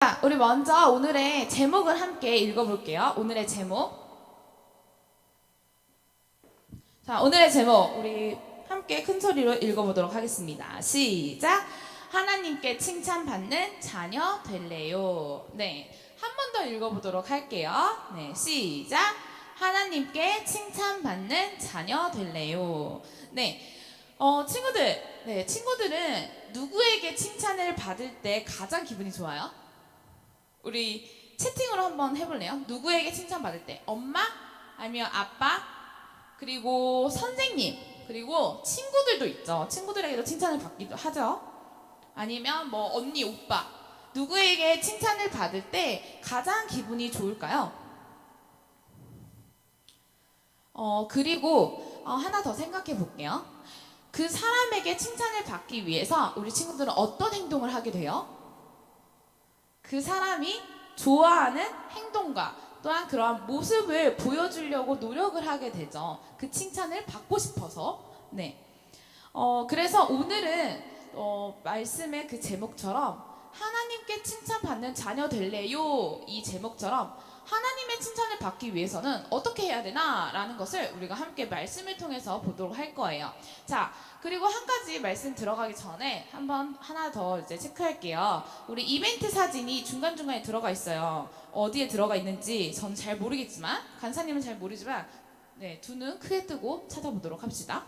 자, 우리 먼저 오늘의 제목을 함께 읽어볼게요. 오늘의 제목. 자, 오늘의 제목 우리 함께 큰 소리로 읽어보도록 하겠습니다. 시작. 하나님께 칭찬받는 자녀 될래요. 네, 한 번 더 읽어보도록 할게요. 네, 시작. 하나님께 칭찬받는 자녀 될래요. 네, 친구들, 친구들은 누구에게 칭찬을 받을 때 가장 기분이 좋아요? 우리 채팅으로 한번 해볼래요? 누구에게 칭찬받을 때? 엄마? 아니면 아빠? 그리고 선생님? 그리고 친구들도 있죠. 친구들에게도 칭찬을 받기도 하죠. 아니면 뭐 언니, 오빠? 누구에게 칭찬을 받을 때 가장 기분이 좋을까요? 그리고 하나 더 생각해 볼게요. 그 사람에게 칭찬을 받기 위해서 우리 친구들은 어떤 행동을 하게 돼요? 그 사람이 좋아하는 행동과 또한 그러한 모습을 보여주려고 노력을 하게 되죠. 그 칭찬을 받고 싶어서. 네. 그래서 오늘은 말씀의 그 제목처럼 하나님께 칭찬받는 자녀 될래요? 이 제목처럼 하나님의 칭찬을 받기 위해서는 어떻게 해야 되나? 라는 것을 우리가 함께 말씀을 통해서 보도록 할 거예요. 자, 그리고 한 가지 말씀 들어가기 전에 한번 하나 더 이제 체크할게요. 우리 이벤트 사진이 중간중간에 들어가 있어요. 어디에 들어가 있는지 저는 잘 모르겠지만, 간사님은 잘 모르지만, 네, 두 눈 크게 뜨고 찾아보도록 합시다.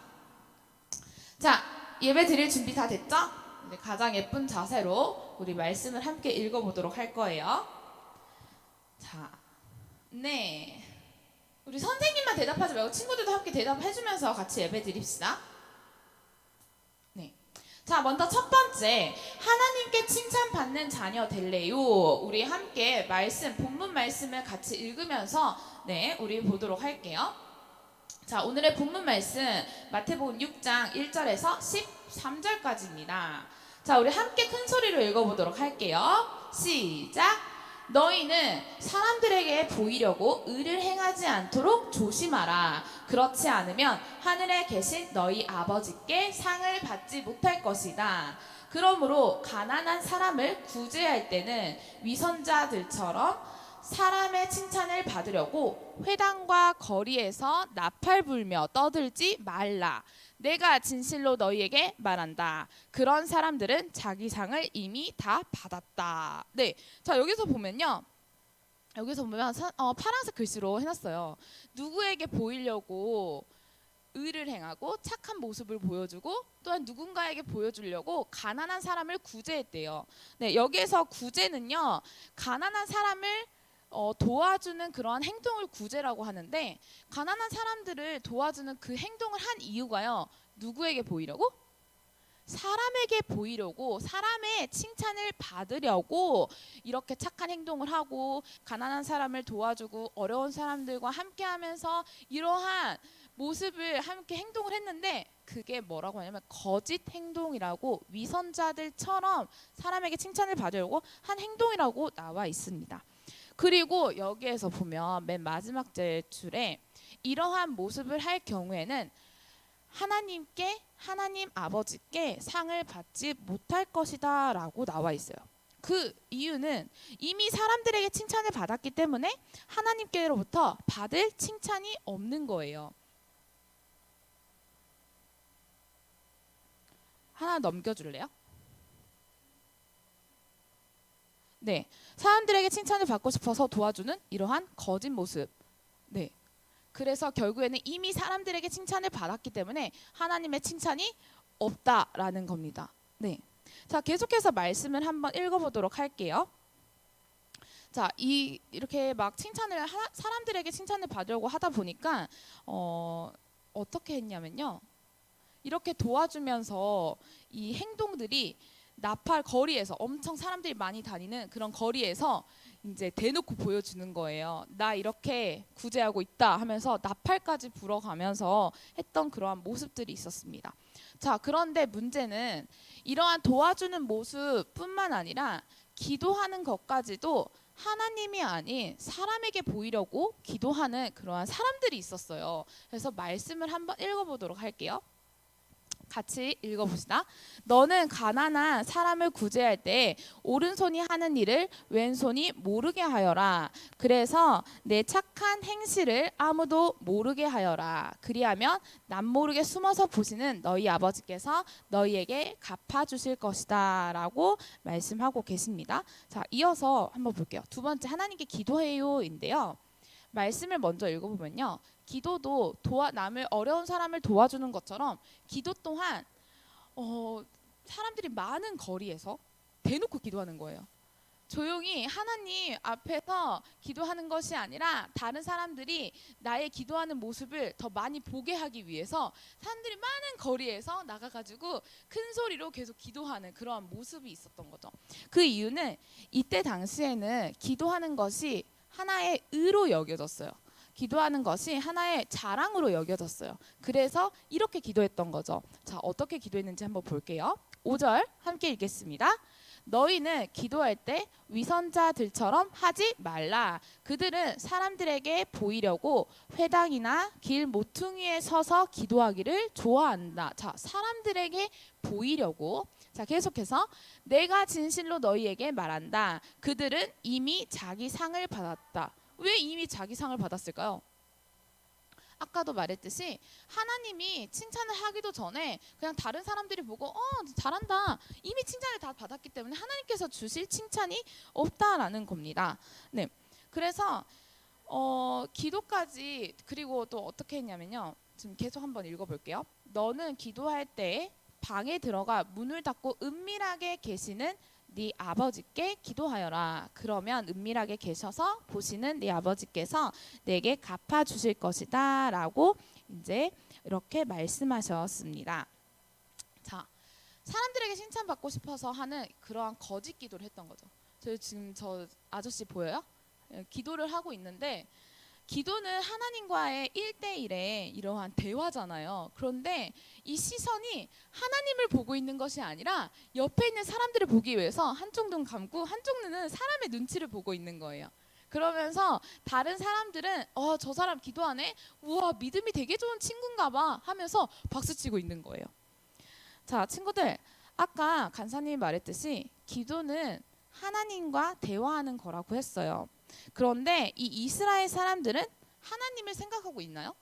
자, 예배 드릴 준비 다 됐죠? 네, 가장 예쁜 자세로 우리 말씀을 함께 읽어보도록 할 거예요. 자, 네. 우리 선생님만 대답하지 말고 친구들도 함께 대답해주면서 같이 예배 드립시다. 네. 자, 먼저 첫 번째, 하나님께 칭찬받는 자녀 될래요? 우리 함께 본문 말씀을 같이 읽으면서 네, 우리 보도록 할게요. 자, 오늘의 본문 말씀 마태복음 6장 1절에서 13절까지입니다. 자, 우리 함께 큰 소리로 읽어보도록 할게요. 시작. 너희는 사람들에게 보이려고 의를 행하지 않도록 조심하라. 그렇지 않으면 하늘에 계신 너희 아버지께 상을 받지 못할 것이다. 그러므로 가난한 사람을 구제할 때는 위선자들처럼 사람의 칭찬을 받으려고 회당과 거리에서 나팔 불며 떠들지 말라. 내가 진실로 너희에게 말한다. 그런 사람들은 자기 상을 이미 다 받았다. 네, 자 여기서 보면 파란색 글씨로 해놨어요. 누구에게 보이려고 의를 행하고 착한 모습을 보여주고 또한 누군가에게 보여주려고 가난한 사람을 구제했대요. 네, 여기에서 구제는요, 가난한 사람을 도와주는 그러한 행동을 구제라고 하는데, 가난한 사람들을 도와주는 그 행동을 한 이유가요, 누구에게 보이려고? 사람에게 보이려고, 사람의 칭찬을 받으려고 이렇게 착한 행동을 하고 가난한 사람을 도와주고 어려운 사람들과 함께 하면서 이러한 모습을 함께 행동을 했는데, 그게 뭐라고 하냐면 거짓 행동이라고, 위선자들처럼 사람에게 칭찬을 받으려고 한 행동이라고 나와 있습니다. 그리고 여기에서 보면 맨 마지막 줄에 이러한 모습을 할 경우에는 하나님 아버지께 상을 받지 못할 것이다 라고 나와 있어요. 그 이유는 이미 사람들에게 칭찬을 받았기 때문에 하나님께로부터 받을 칭찬이 없는 거예요. 하나 넘겨줄래요? 네, 사람들에게 칭찬을 받고 싶어서 도와주는 이러한 거짓 모습. 네, 그래서 결국에는 이미 사람들에게 칭찬을 받았기 때문에 하나님의 칭찬이 없다라는 겁니다. 네, 자 계속해서 말씀을 한번 읽어보도록 할게요. 자, 이렇게 막 사람들에게 칭찬을 받으려고 하다 보니까 어떻게 했냐면요, 이렇게 도와주면서 이 행동들이 나팔 거리에서, 엄청 사람들이 많이 다니는 그런 거리에서 이제 대놓고 보여주는 거예요. 나 이렇게 구제하고 있다 하면서 나팔까지 불어가면서 했던 그러한 모습들이 있었습니다. 자, 그런데 문제는 이러한 도와주는 모습뿐만 아니라 기도하는 것까지도 하나님이 아닌 사람에게 보이려고 기도하는 그러한 사람들이 있었어요. 그래서 말씀을 한번 읽어보도록 할게요. 같이 읽어봅시다. 너는 가난한 사람을 구제할 때 오른손이 하는 일을 왼손이 모르게 하여라. 그래서 내 착한 행실을 아무도 모르게 하여라. 그리하면 남모르게 숨어서 보시는 너희 아버지께서 너희에게 갚아주실 것이다 라고 말씀하고 계십니다. 자, 이어서 한번 볼게요. 두 번째, 하나님께 기도해요인데요. 말씀을 먼저 읽어보면요. 기도도 남을 어려운 사람을 도와주는 것처럼 기도 또한 사람들이 많은 거리에서 대놓고 기도하는 거예요. 조용히 하나님 앞에서 기도하는 것이 아니라 다른 사람들이 나의 기도하는 모습을 더 많이 보게 하기 위해서 사람들이 많은 거리에서 나가가지고 큰 소리로 계속 기도하는 그러한 모습이 있었던 거죠. 그 이유는 이때 당시에는 기도하는 것이 하나의 의로 여겨졌어요. 기도하는 것이 하나의 자랑으로 여겨졌어요. 그래서 이렇게 기도했던 거죠. 자, 어떻게 기도했는지 한번 볼게요. 5절 함께 읽겠습니다. 너희는 기도할 때 위선자들처럼 하지 말라. 그들은 사람들에게 보이려고 회당이나 길 모퉁이에 서서 기도하기를 좋아한다. 자, 사람들에게 보이려고. 자, 계속해서 내가 진실로 너희에게 말한다. 그들은 이미 자기 상을 받았다. 왜 이미 자기 상을 받았을까요? 아까도 말했듯이 하나님이 칭찬을 하기도 전에 그냥 다른 사람들이 보고 잘한다 이미 칭찬을 다 받았기 때문에 하나님께서 주실 칭찬이 없다라는 겁니다. 네, 그래서 기도까지 그리고 또 어떻게 했냐면요. 지금 계속 한번 읽어볼게요. 너는 기도할 때 방에 들어가 문을 닫고 은밀하게 계시는 네 아버지께 기도하여라. 그러면 은밀하게 계셔서 보시는 네 아버지께서 내게 갚아주실 것이다 라고 이제 이렇게 말씀하셨습니다. 자, 사람들에게 칭찬받고 싶어서 하는 그러한 거짓 기도를 했던 거죠. 지금 저 아저씨 보여요? 기도를 하고 있는데 기도는 하나님과의 1대1의 이러한 대화잖아요. 그런데 이 시선이 하나님을 보고 있는 것이 아니라 옆에 있는 사람들을 보기 위해서 한쪽 눈 감고 한쪽 눈은 사람의 눈치를 보고 있는 거예요. 그러면서 다른 사람들은 저 사람 기도하네? 우와, 믿음이 되게 좋은 친구인가 봐 하면서 박수치고 있는 거예요. 자, 친구들, 아까 간사님이 말했듯이 기도는 하나님과 대화하는 거라고 했어요. 그런데 이 이스라엘 사람들은 하나님을 생각하고 있나요?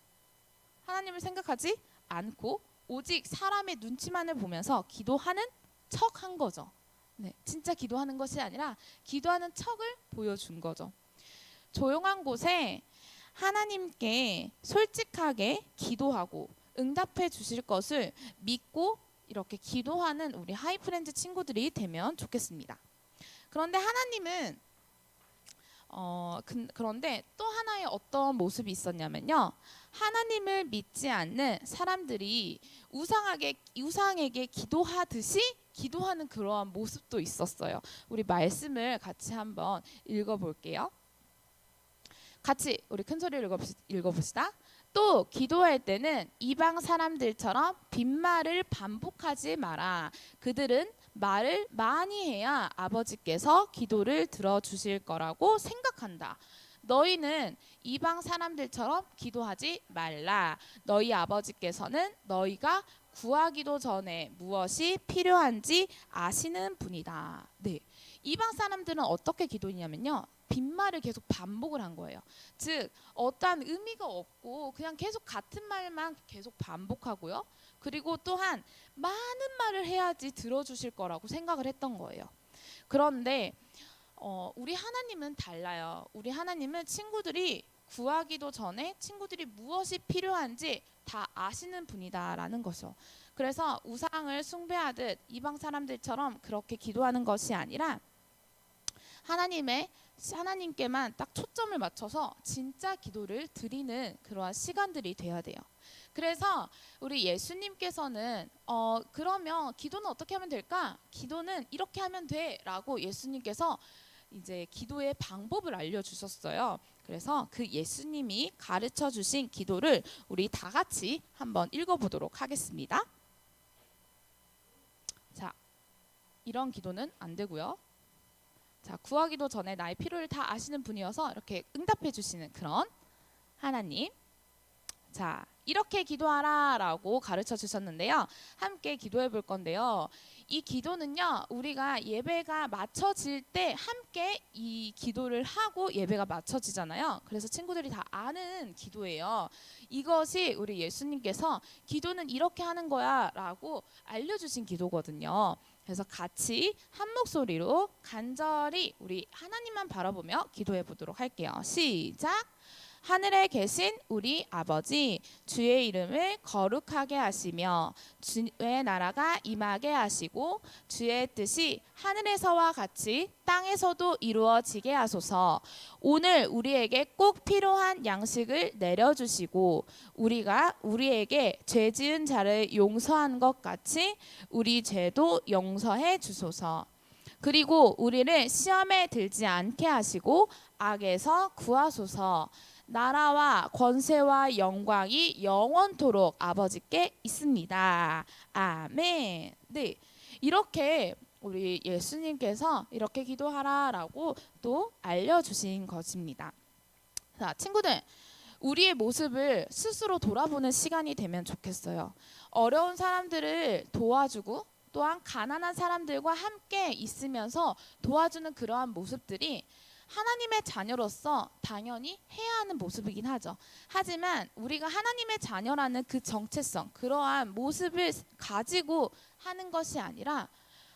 하나님을 생각하지 않고 오직 사람의 눈치만을 보면서 기도하는 척 한 거죠. 네, 진짜 기도하는 것이 아니라 기도하는 척을 보여준 거죠. 조용한 곳에 하나님께 솔직하게 기도하고 응답해 주실 것을 믿고 이렇게 기도하는 우리 하이프렌즈 친구들이 되면 좋겠습니다. 그런데 하나님은 그런데 또 하나의 어떤 모습이 있었냐면요. 하나님을 믿지 않는 사람들이 우상에게 기도하듯이 기도하는 그러한 모습도 있었어요. 우리 말씀을 같이 한번 읽어볼게요. 같이 우리 큰 소리로 읽어봅시다. 또 기도할 때는 이방 사람들처럼 빈말을 반복하지 마라. 그들은 말을 많이 해야 아버지께서 기도를 들어주실 거라고 생각한다. 너희는 이방 사람들처럼 기도하지 말라. 너희 아버지께서는 너희가 구하기도 전에 무엇이 필요한지 아시는 분이다. 네, 이방 사람들은 어떻게 기도했냐면요. 빈말을 계속 반복을 한 거예요. 즉 어떠한 의미가 없고 그냥 계속 같은 말만 계속 반복하고요. 그리고 또한 많은 말을 해야지 들어주실 거라고 생각을 했던 거예요. 그런데 우리 하나님은 달라요. 우리 하나님은 친구들이 구하기도 전에 친구들이 무엇이 필요한지 다 아시는 분이다라는 것이죠. 그래서 우상을 숭배하듯 이방 사람들처럼 그렇게 기도하는 것이 아니라 하나님께만 딱 초점을 맞춰서 진짜 기도를 드리는 그러한 시간들이 돼야 돼요. 그래서 우리 예수님께서는 그러면 기도는 어떻게 하면 될까? 기도는 이렇게 하면 돼라고 예수님께서 이제 기도의 방법을 알려주셨어요. 그래서 그 예수님이 가르쳐 주신 기도를 우리 다 같이 한번 읽어보도록 하겠습니다. 자, 이런 기도는 안 되고요. 자, 구하기도 전에 나의 필요를 다 아시는 분이어서 이렇게 응답해 주시는 그런 하나님. 자, 이렇게 기도하라라고 가르쳐 주셨는데요. 함께 기도해 볼 건데요. 이 기도는요, 우리가 예배가 마쳐질 때 함께 이 기도를 하고 예배가 마쳐지잖아요. 그래서 친구들이 다 아는 기도예요. 이것이 우리 예수님께서 기도는 이렇게 하는 거야 라고 알려주신 기도거든요. 그래서 같이 한 목소리로 간절히 우리 하나님만 바라보며 기도해 보도록 할게요. 시작! 하늘에 계신 우리 아버지, 주의 이름을 거룩하게 하시며 주의 나라가 임하게 하시고 주의 뜻이 하늘에서와 같이 땅에서도 이루어지게 하소서. 오늘 우리에게 꼭 필요한 양식을 내려주시고 우리가 우리에게 죄 지은 자를 용서한 것 같이 우리 죄도 용서해 주소서. 그리고 우리를 시험에 들지 않게 하시고 악에서 구하소서. 나라와 권세와 영광이 영원토록 아버지께 있습니다. 아멘. 네, 이렇게 우리 예수님께서 이렇게 기도하라라고 또 알려주신 것입니다. 자, 친구들, 우리의 모습을 스스로 돌아보는 시간이 되면 좋겠어요. 어려운 사람들을 도와주고 또한 가난한 사람들과 함께 있으면서 도와주는 그러한 모습들이 하나님의 자녀로서 당연히 해야 하는 모습이긴 하죠. 하지만 우리가 하나님의 자녀라는 그 정체성, 그러한 모습을 가지고 하는 것이 아니라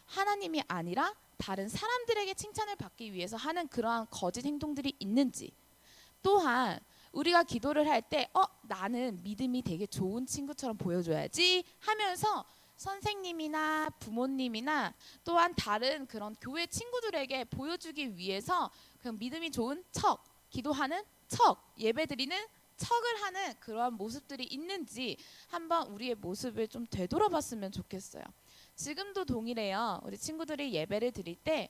하나님이 아니라 다른 사람들에게 칭찬을 받기 위해서 하는 그러한 거짓 행동들이 있는지, 또한 우리가 기도를 할 때 나는 믿음이 되게 좋은 친구처럼 보여줘야지 하면서 선생님이나 부모님이나 또한 다른 그런 교회 친구들에게 보여주기 위해서 그냥 믿음이 좋은 척, 기도하는 척, 예배드리는 척을 하는 그러한 모습들이 있는지 한번 우리의 모습을 좀 되돌아봤으면 좋겠어요. 지금도 동일해요. 우리 친구들이 예배를 드릴 때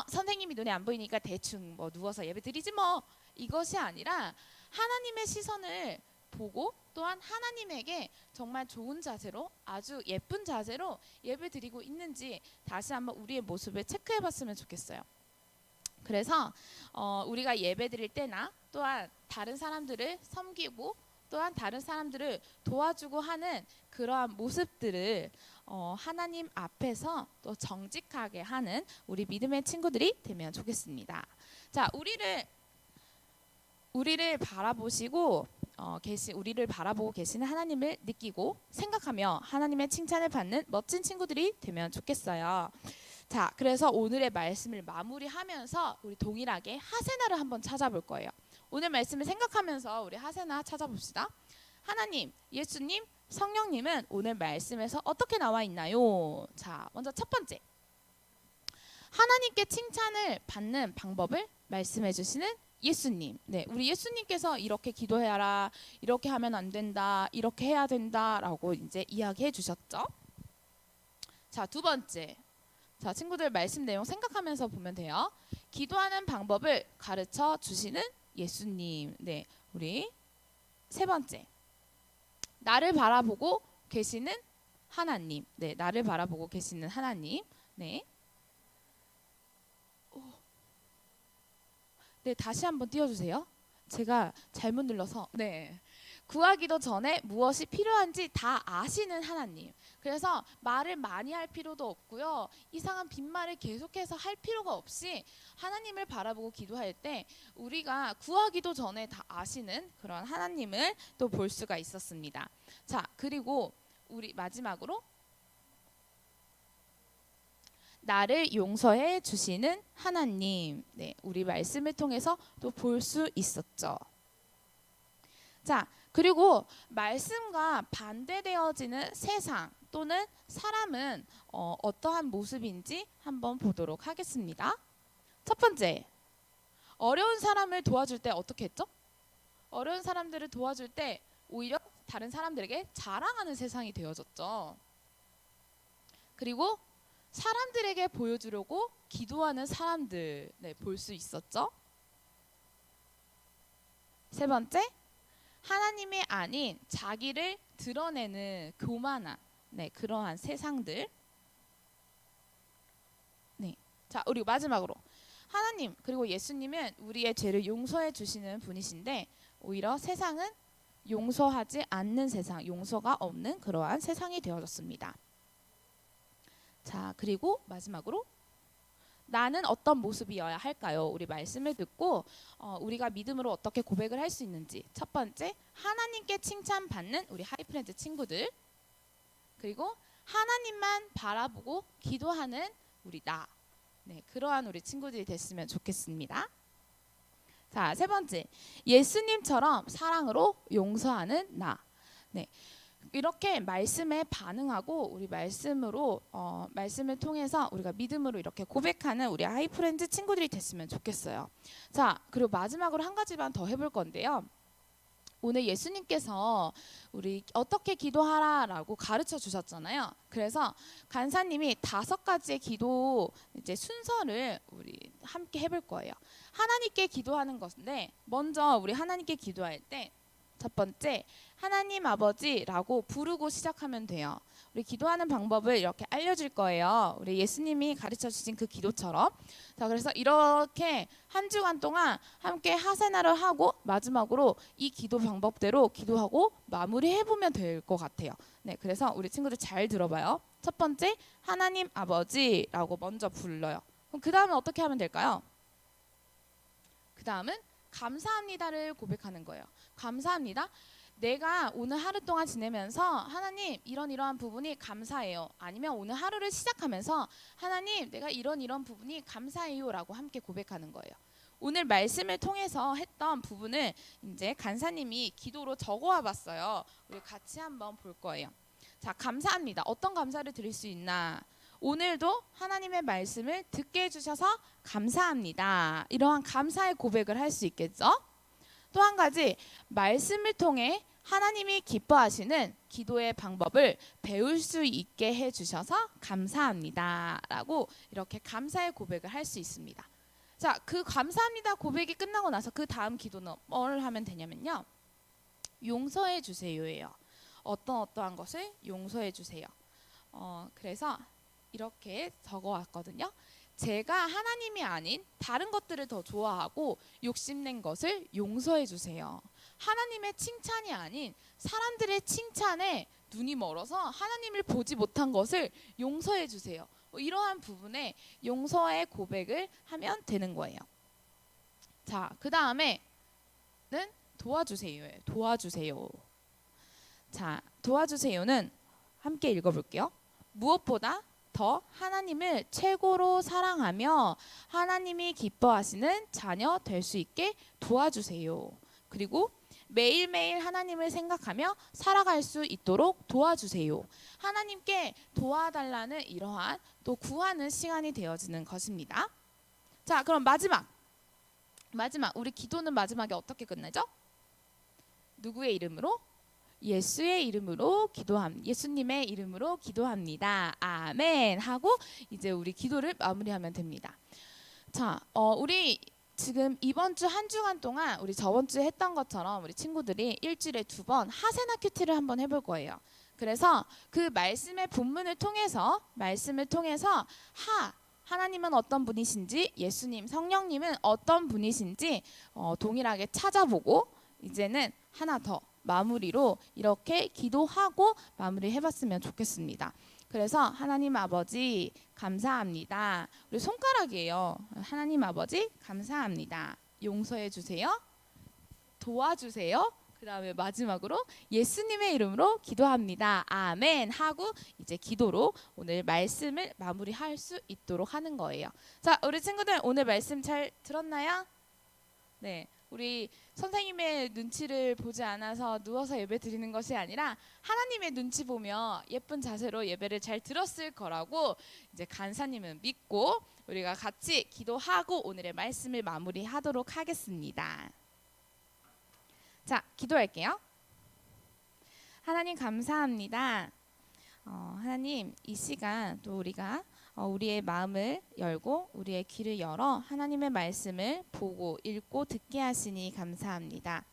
선생님이 눈에 안 보이니까 대충 뭐 누워서 예배 드리지 뭐, 이것이 아니라 하나님의 시선을 보고 또한 하나님에게 정말 좋은 자세로, 아주 예쁜 자세로 예배 드리고 있는지 다시 한번 우리의 모습을 체크해 봤으면 좋겠어요. 그래서 우리가 예배 드릴 때나 또한 다른 사람들을 섬기고 또한 다른 사람들을 도와주고 하는 그러한 모습들을 하나님 앞에서 또 정직하게 하는 우리 믿음의 친구들이 되면 좋겠습니다. 자, 우리를 바라보시고 우리를 바라보고 계시는 하나님을 느끼고 생각하며 하나님의 칭찬을 받는 멋진 친구들이 되면 좋겠어요. 자, 그래서 오늘의 말씀을 마무리하면서 우리 동일하게 하세나를 한번 찾아볼 거예요. 오늘 말씀을 생각하면서 우리 하세나 찾아봅시다. 하나님, 예수님, 성령님은 오늘 말씀에서 어떻게 나와 있나요? 자, 먼저 첫 번째, 하나님께 칭찬을 받는 방법을 말씀해 주시는 예수님. 네, 우리 예수님께서 이렇게 기도해라, 이렇게 하면 안 된다, 이렇게 해야 된다라고 이제 이야기해 주셨죠. 자, 두 번째, 자, 친구들 말씀 내용 생각하면서 보면 돼요. 기도하는 방법을 가르쳐 주시는 예수님. 네, 우리 세 번째, 나를 바라보고 계시는 하나님. 네, 나를 바라보고 계시는 하나님. 네. 네, 다시 한번 띄워주세요. 제가 잘못 눌러서. 네. 구하기도 전에 무엇이 필요한지 다 아시는 하나님. 그래서 말을 많이 할 필요도 없고요. 이상한 빈말을 계속해서 할 필요가 없이 하나님을 바라보고 기도할 때 우리가 구하기도 전에 다 아시는 그런 하나님을 또 볼 수가 있었습니다. 자, 그리고 우리 마지막으로 나를 용서해 주시는 하나님. 네, 우리 말씀을 통해서 또 볼 수 있었죠. 자, 그리고 말씀과 반대되어지는 세상 또는 사람은 어떠한 모습인지 한번 보도록 하겠습니다. 첫 번째, 어려운 사람을 도와줄 때 어떻게 했죠? 어려운 사람들을 도와줄 때 오히려 다른 사람들에게 자랑하는 세상이 되어졌죠. 그리고 사람들에게 보여주려고 기도하는 사람들, 네, 볼 수 있었죠. 세 번째, 하나님이 아닌 자기를 드러내는 교만한, 네, 그러한 세상들. 네, 자, 우리 마지막으로 하나님 그리고 예수님은 우리의 죄를 용서해 주시는 분이신데 오히려 세상은 용서하지 않는 세상, 용서가 없는 그러한 세상이 되어졌습니다. 자, 그리고 마지막으로 나는 어떤 모습이어야 할까요? 우리 말씀을 듣고 우리가 믿음으로 어떻게 고백을 할 수 있는지. 첫 번째, 하나님께 칭찬받는 우리 하이프렌즈 친구들. 그리고 하나님만 바라보고 기도하는 우리 나. 네, 그러한 우리 친구들이 됐으면 좋겠습니다. 자, 세 번째, 예수님처럼 사랑으로 용서하는 나. 네, 이렇게 말씀에 반응하고 우리 말씀으로 말씀을 통해서 우리가 믿음으로 이렇게 고백하는 우리 하이프렌즈 친구들이 됐으면 좋겠어요. 자, 그리고 마지막으로 한 가지만 더 해볼 건데요. 오늘 예수님께서 우리 어떻게 기도하라라고 가르쳐 주셨잖아요. 그래서 간사님이 5가지의 기도 이제 순서를 우리 함께 해볼 거예요. 하나님께 기도하는 것인데 먼저 우리 하나님께 기도할 때 첫 번째, 하나님 아버지라고 부르고 시작하면 돼요. 우리 기도하는 방법을 이렇게 알려줄 거예요. 우리 예수님이 가르쳐 주신 그 기도처럼. 자, 그래서 이렇게 한 주간 동안 함께 하세나를 하고 마지막으로 이 기도 방법대로 기도하고 마무리해보면 될 것 같아요. 네, 그래서 우리 친구들 잘 들어봐요. 첫 번째, 하나님 아버지라고 먼저 불러요. 그럼 그 다음에 어떻게 하면 될까요? 그 다음은 감사합니다를 고백하는 거예요. 감사합니다. 내가 오늘 하루 동안 지내면서 하나님 이러한 부분이 감사해요. 아니면 오늘 하루를 시작하면서 하나님 내가 이런 부분이 감사해요 라고 함께 고백하는 거예요. 오늘 말씀을 통해서 했던 부분을 이제 간사님이 기도로 적어와 봤어요. 우리 같이 한번 볼 거예요. 자, 감사합니다. 어떤 감사를 드릴 수 있나? 오늘도 하나님의 말씀을 듣게 해주셔서 감사합니다. 이러한 감사의 고백을 할 수 있겠죠? 또 한 가지, 말씀을 통해 하나님이 기뻐하시는 기도의 방법을 배울 수 있게 해주셔서 감사합니다. 라고 이렇게 감사의 고백을 할 수 있습니다. 자, 그 감사합니다 고백이 끝나고 나서 그 다음 기도는 뭘 하면 되냐면요. 용서해 주세요예요. 어떠한 것을 용서해 주세요. 그래서 이렇게 적어왔거든요. 제가 하나님이 아닌 다른 것들을 더 좋아하고 욕심낸 것을 용서해 주세요. 하나님의 칭찬이 아닌 사람들의 칭찬에 눈이 멀어서 하나님을 보지 못한 것을 용서해 주세요. 이러한 부분에 용서의 고백을 하면 되는 거예요. 자, 그 다음에는 도와주세요예요. 도와주세요. 자, 도와주세요는 함께 읽어볼게요. 무엇보다 더 하나님을 최고로 사랑하며 하나님이 기뻐하시는 자녀 될 수 있게 도와주세요. 그리고 매일매일 하나님을 생각하며 살아갈 수 있도록 도와주세요. 하나님께 도와달라는 이러한 또 구하는 시간이 되어지는 것입니다. 자, 그럼 마지막 우리 기도는 마지막에 어떻게 끝나죠? 누구의 이름으로? 예수의 이름으로 예수님의 이름으로 기도합니다. 아멘 하고 이제 우리 기도를 마무리하면 됩니다. 자, 우리 지금 이번 주 한 주간 동안 우리 저번 주에 했던 것처럼 우리 친구들이 일주일에 2번 하세나 큐티를 한번 해볼 거예요. 그래서 그 말씀의 본문을 통해서 하나님은 어떤 분이신지, 예수님, 성령님은 어떤 분이신지 동일하게 찾아보고 이제는 하나 더 마무리로 이렇게 기도하고 마무리해봤으면 좋겠습니다. 그래서 하나님 아버지 감사합니다. 우리 손가락이에요. 하나님 아버지 감사합니다. 용서해 주세요. 도와주세요. 그 다음에 마지막으로 예수님의 이름으로 기도합니다. 아멘 하고 이제 기도로 오늘 말씀을 마무리할 수 있도록 하는 거예요. 자, 우리 친구들 오늘 말씀 잘 들었나요? 네. 우리 선생님의 눈치를 보지 않아서 누워서 예배 드리는 것이 아니라 하나님의 눈치 보며 예쁜 자세로 예배를 잘 들었을 거라고 이제 간사님은 믿고 우리가 같이 기도하고 오늘의 말씀을 마무리하도록 하겠습니다. 자, 기도할게요. 하나님 감사합니다. 하나님 이 시간 또 우리가 우리의 마음을 열고 우리의 귀를 열어 하나님의 말씀을 보고 읽고 듣게 하시니 감사합니다.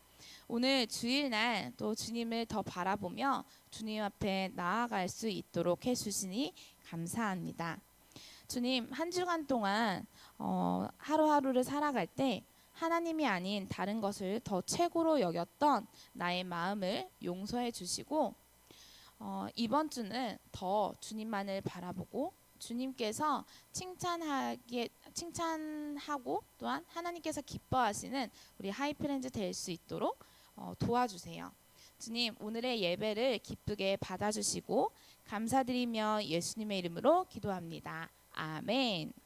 오늘 주일날 또 주님을 더 바라보며 주님 앞에 나아갈 수 있도록 해주시니 감사합니다. 주님 한 주간 동안 하루하루를 살아갈 때 하나님이 아닌 다른 것을 더 최고로 여겼던 나의 마음을 용서해 주시고 이번 주는 더 주님만을 바라보고 주님께서 칭찬하고 또한 하나님께서 기뻐하시는 우리 하이프렌즈 될 수 있도록 도와주세요. 주님, 오늘의 예배를 기쁘게 받아주시고 감사드리며 예수님의 이름으로 기도합니다. 아멘.